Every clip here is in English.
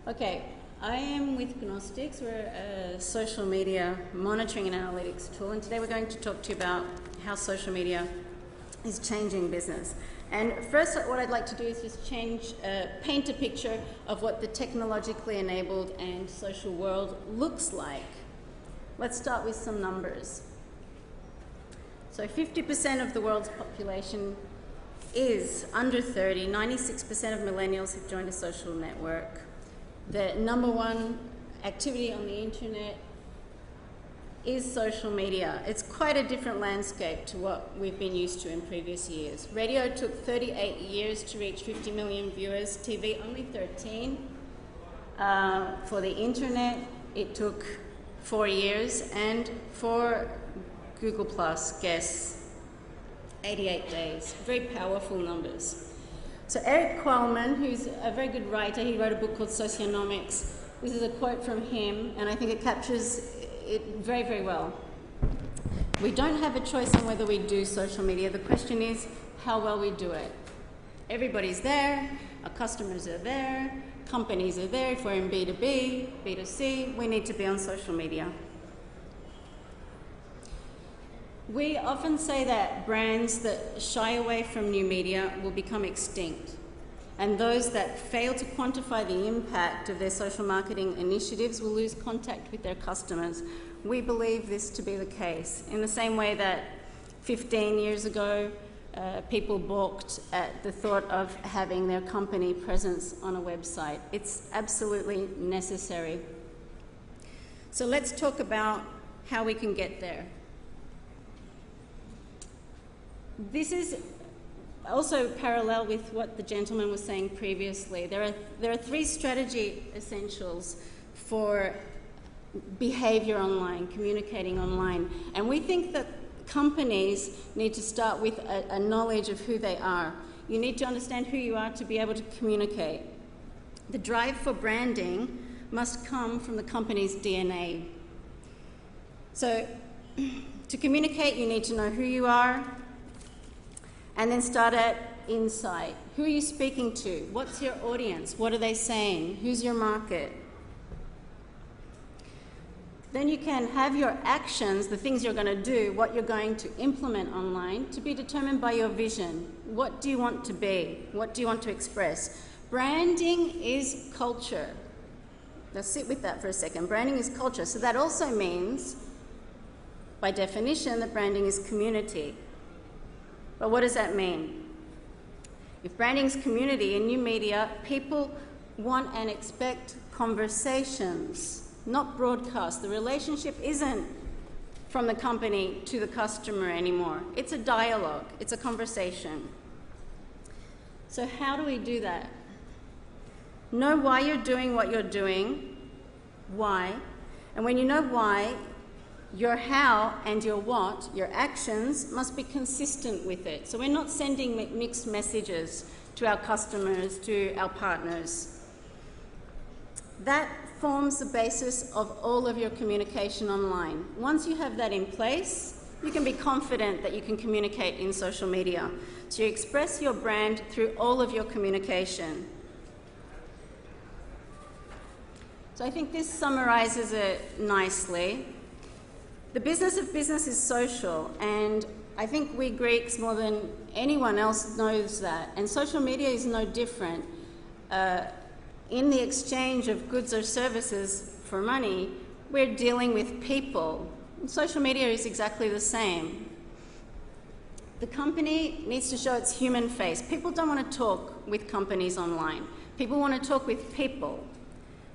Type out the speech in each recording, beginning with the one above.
Okay, I am with Gnostix. We're a social media monitoring and analytics tool, and today we're going to talk to you about how social media is changing business. And first, what I'd like to do is just paint a picture of what the technologically enabled and social world looks like. Let's start with some numbers. So 50% of the world's population is under 30. 96% of millennials have joined a social network. The number one activity on the internet is social media. It's quite a different landscape to what we've been used to in previous years. Radio took 38 years to reach 50 million viewers, TV only 13. For the internet, it took 4 years, and for Google+, guess, 88 days. Very powerful numbers. So Eric Qualman, who's a very good writer, he wrote a book called Socionomics. This is a quote from him, and I think it captures it very, very well. We don't have a choice on whether we do social media. The question is how well we do it. Everybody's there, our customers are there, companies are there. If we're in B2B, B2C, we need to be on social media. We often say that brands that shy away from new media will become extinct, and those that fail to quantify the impact of their social marketing initiatives will lose contact with their customers. We believe this to be the case, in the same way that 15 years ago, people balked at the thought of having their company presence on a website. It's absolutely necessary. So let's talk about how we can get there. This is also parallel with what the gentleman was saying previously. There are three strategy essentials for behavior online, communicating online. And we think that companies need to start with a knowledge of who they are. You need to understand who you are to be able to communicate. The drive for branding must come from the company's DNA. So to communicate, you need to know who you are, and then start at inside. Who are you speaking to? What's your audience? What are they saying? Who's your market? Then you can have your actions, the things you're going to do, what you're going to implement online, to be determined by your vision. What do you want to be? What do you want to express? Branding is culture. Let's sit with that for a second. Branding is culture. So that also means, by definition, that branding is community. But what does that mean? If branding is community in new media, people want and expect conversations, not broadcast. The relationship isn't from the company to the customer anymore. It's a dialogue. It's a conversation. So how do we do that? Know why you're doing what you're doing. Why? And when you know why, your how and your what, your actions, must be consistent with it. So we're not sending mixed messages to our customers, to our partners. That forms the basis of all of your communication online. Once you have that in place, you can be confident that you can communicate in social media. So you express your brand through all of your communication. So I think this summarizes it nicely. The business of business is social, and I think we Greeks, more than anyone else, knows that. And social media is no different. In the exchange of goods or services for money, we're dealing with people. And social media is exactly the same. The company needs to show its human face. People don't want to talk with companies online. People want to talk with people.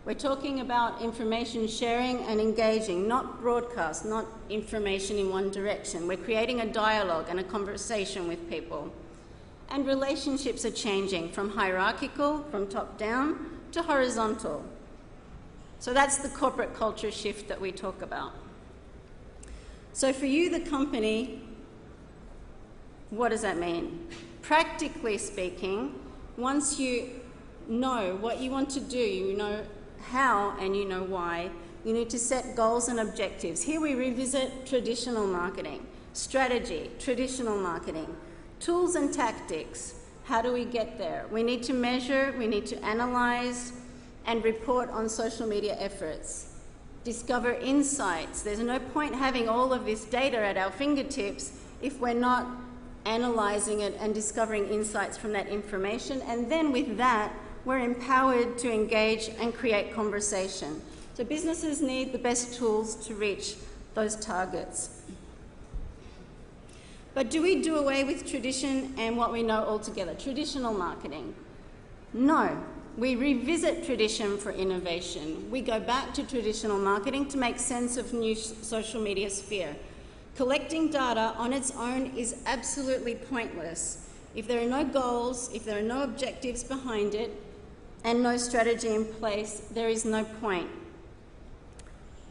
We're talking about information sharing and engaging, not broadcast, not information in one direction. We're creating a dialogue and a conversation with people. And relationships are changing from hierarchical, from top down, to horizontal. So that's the corporate culture shift that we talk about. So for you, the company, what does that mean? Practically speaking, once you know what you want to do, you know how and you know why, you need to set goals and objectives. Here we revisit traditional marketing, strategy, traditional marketing, tools and tactics. How do we get there? We need to measure, we need to analyze, and report on social media efforts. Discover insights. There's no point having all of this data at our fingertips if we're not analysing it and discovering insights from that information. And then with that, we're empowered to engage and create conversation. So businesses need the best tools to reach those targets. But do we do away with tradition and what we know altogether? Traditional marketing? No. We revisit tradition for innovation. We go back to traditional marketing to make sense of new social media sphere. Collecting data on its own is absolutely pointless. If there are no goals, if there are no objectives behind it, and no strategy in place, there is no point.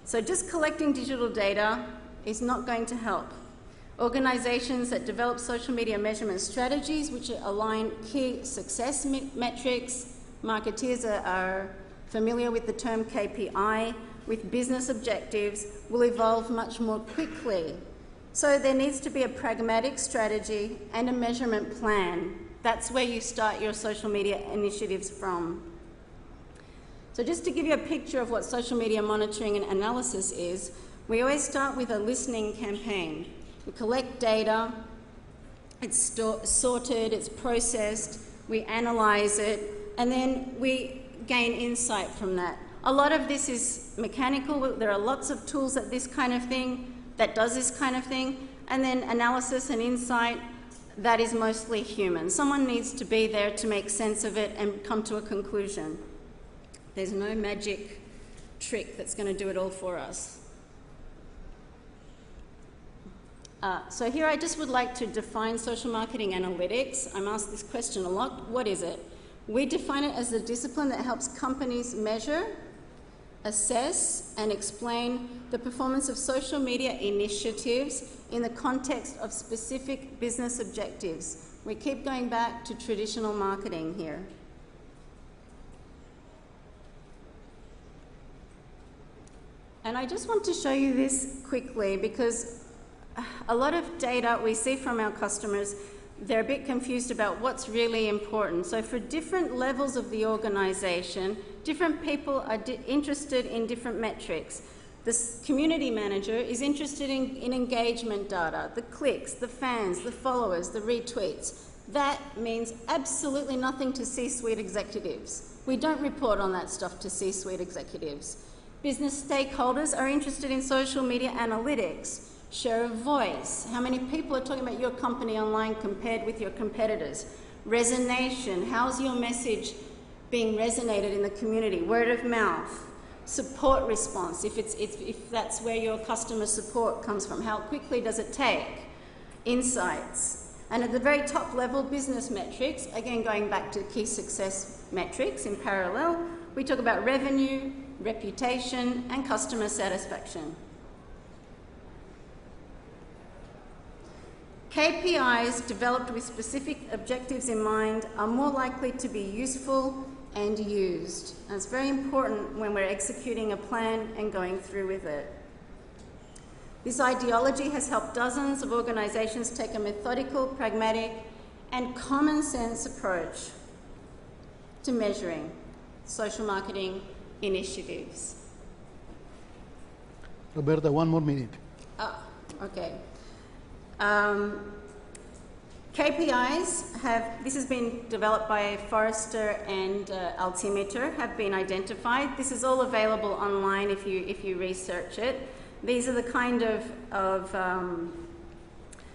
So just collecting digital data is not going to help. Organisations that develop social media measurement strategies which align key success metrics, marketeers are familiar with the term KPI, with business objectives, will evolve much more quickly. So there needs to be a pragmatic strategy and a measurement plan. That's where you start your social media initiatives from. So just to give you a picture of what social media monitoring and analysis is, we always start with a listening campaign. We collect data, it's sorted, it's processed, we analyse it, and then we gain insight from that. A lot of this is mechanical. There are lots of tools that does this kind of thing, and then analysis and insight, that is mostly human. Someone needs to be there to make sense of it and come to a conclusion. There's no magic trick that's going to do it all for us. So here I just would like to define social marketing analytics. I'm asked this question a lot. What is it? We define it as the discipline that helps companies measure, assess, and explain the performance of social media initiatives in the context of specific business objectives. We keep going back to traditional marketing here. And I just want to show you this quickly because a lot of data we see from our customers, they're a bit confused about what's really important. So for different levels of the organisation, different people are interested in different metrics. The community manager is interested in engagement data, the clicks, the fans, the followers, the retweets. That means absolutely nothing to C-suite executives. We don't report on that stuff to C-suite executives. Business stakeholders are interested in social media analytics. Share of voice, how many people are talking about your company online compared with your competitors. Resonation, how's your message being resonated in the community. Word of mouth. Support response, if that's where your customer support comes from. How quickly does it take? Insights. And at the very top level, business metrics, again going back to key success metrics in parallel, we talk about revenue, reputation, and customer satisfaction. KPIs developed with specific objectives in mind are more likely to be useful and used. And it's very important when we're executing a plan and going through with it. This ideology has helped dozens of organisations take a methodical, pragmatic, and common sense approach to measuring social marketing initiatives. Roberta, 1 more minute. Okay. KPIs this has been developed by Forrester and Altimeter, have been identified. This is all available online if you research it. These are the kind of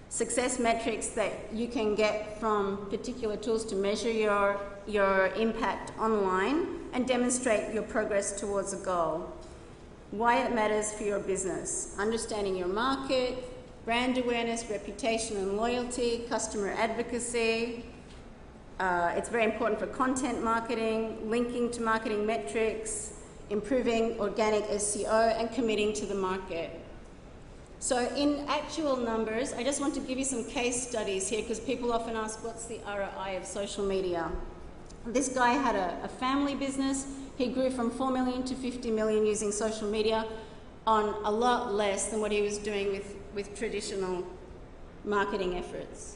success metrics that you can get from particular tools to measure your impact online and demonstrate your progress towards a goal. Why it matters for your business. Understanding your market, brand awareness, reputation and loyalty, customer advocacy. It's very important for content marketing, linking to marketing metrics, improving organic SEO, and committing to the market. So in actual numbers, I just want to give you some case studies here because people often ask, what's the ROI of social media? This guy had a family business. He grew from 4 million to 50 million using social media on a lot less than what he was doing with traditional marketing efforts.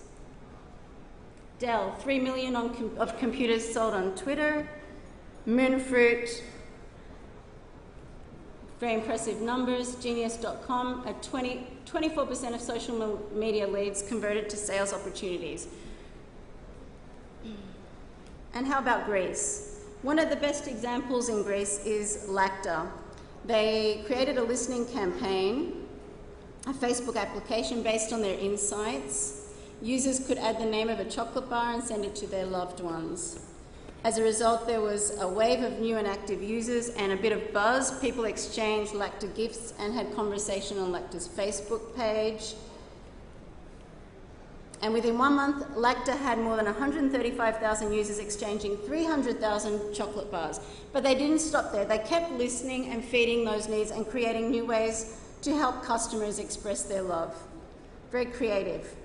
Dell, 3 million of computers sold on Twitter. Moonfruit, Very impressive numbers. Genius.com, 24% of social media leads converted to sales opportunities. And how about Greece? One of the best examples in Greece is Lacta. They created a listening campaign, a Facebook application based on their insights. Users could add the name of a chocolate bar and send it to their loved ones. As a result, there was a wave of new and active users and a bit of buzz. People exchanged Lacta gifts and had conversation on Lacta's Facebook page. And within 1 month, Lacta had more than 135,000 users exchanging 300,000 chocolate bars. But they didn't stop there. They kept listening and feeding those needs and creating new ways to help customers express their love. Very creative.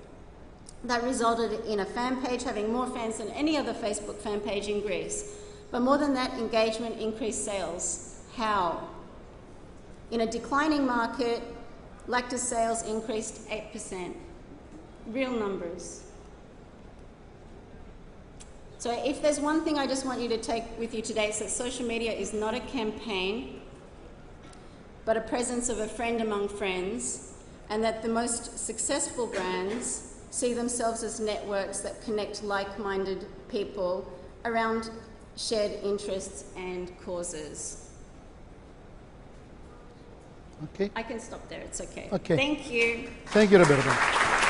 That resulted in a fan page having more fans than any other Facebook fan page in Greece. But more than that, engagement increased sales. How? In a declining market, Lacta's sales increased 8%. Real numbers. So if there's one thing I just want you to take with you today, it's that social media is not a campaign, but a presence of a friend among friends, and that the most successful brands see themselves as networks that connect like-minded people around shared interests and causes. Okay. I can stop there, it's okay. Okay. Thank you. Thank you, Roberta.